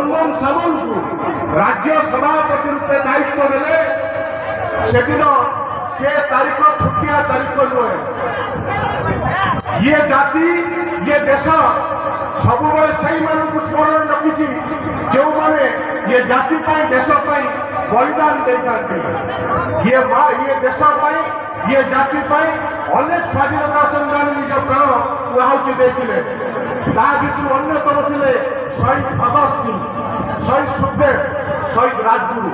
मनमोहन सामल को राज्य सभापति रूपे दायित्व देले से दिन से तारीख छुटिया तारीख नुहे। ये जाति ये देश सब से स्मरण रखी जो माने ये जाति देश बलिदान देता ये देश ये जाति अनेक स्वाधीनता संग्रामी निज प्राण आहुति देते अन्यतम थे शहीद भगत सिंह, शहीद सुखदेव, शहीद राजगुरु।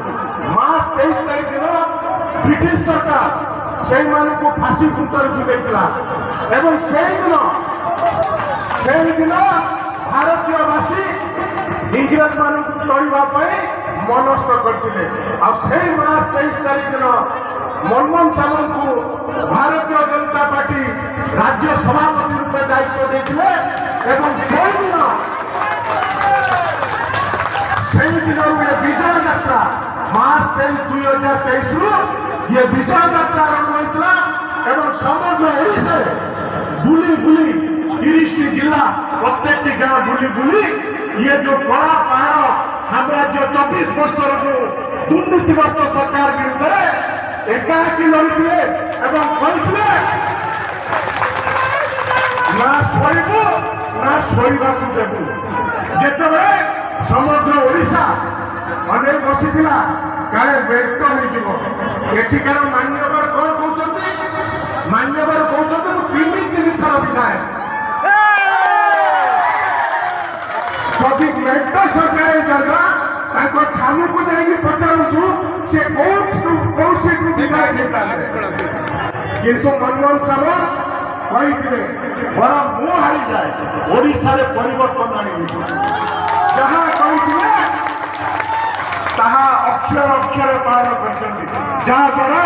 मार्च 23 तारीख दिन ब्रिटिश सरकार से फांसी खुंटर जुगेला एवं से दिन भारतीयवासी इंग्रेज मान तड़ापी मनस्थ करते। मार्च 23 तारीख दिन मनमोहन सामल को भारतीय जनता पार्टी राज्य सभापति रूपे दायित्व देते एवं से दिन विजय यात्रा मार्च 23 2023 ये विजय यात्रा आरंभ होता एवं समग्र ओडिशा बुली बुली 30 जिला प्रत्येक गाँव बुली बुली ये जो बड़ा पहाड़ साम्राज्य 24 वर्ष जो दुर्नीतिग्रस्त सरकार विरुद्ध एकाकी लड़े एवं कहते ना शोबू ना शोबा देवु जिते समग्र ओडिशा अनेक बसीला काले बेट होकार मान्यवर कौन कहते मान्यवर कहते तीन थर विधायक जदि मेट सरकार जगह छामू को जाकि पचारतु से कौ सीट विधायक किंतु मनमोहन सामल कहते बड़ा मु हारी जाए ओडिशा रे परिवर्तन आनी जहाँ कहते अक्षर अक्षर पालन कर जहाद्वारा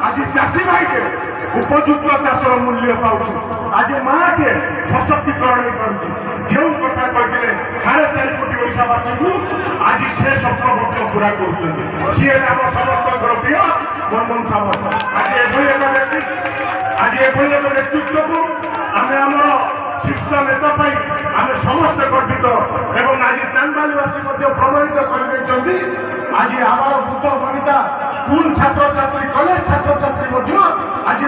आज चाषी भाई के उपयुक्त चाषर मूल्य पाँच आज माँ के सशक्तिकरण जो कथा कहते 4.5 कोटी ओडिशावासी को आज से स्वप्न पूरा कर समस्त प्रिय मनमोहन सामल आज एक नेतृत्व को आम शीर्ष नेता आम समस्ते गर्वित एवं आज चांदबालीवासी प्रमाणित कर आज आम वृद्ध वनिता स्कूल छात्र छात्री कॉलेज छात्र छात्री आज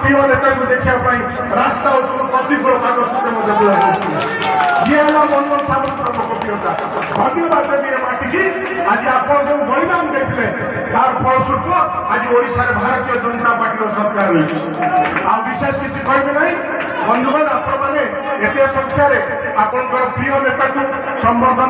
प्रिय नेता को देखापी रास्ता प्रतिकूल कागज ये मनमोहन सामल लोकप्रियता धन्यवाद देवी माटी की आज आप जो बलिदान देते तार फलस्वरूप आज ओडिशा भारतीय जनता पार्टी सरकार रही विशेष किसी कहबे ना बंधुगण आप संख्यार आप प्रिय नेता को संबर्धना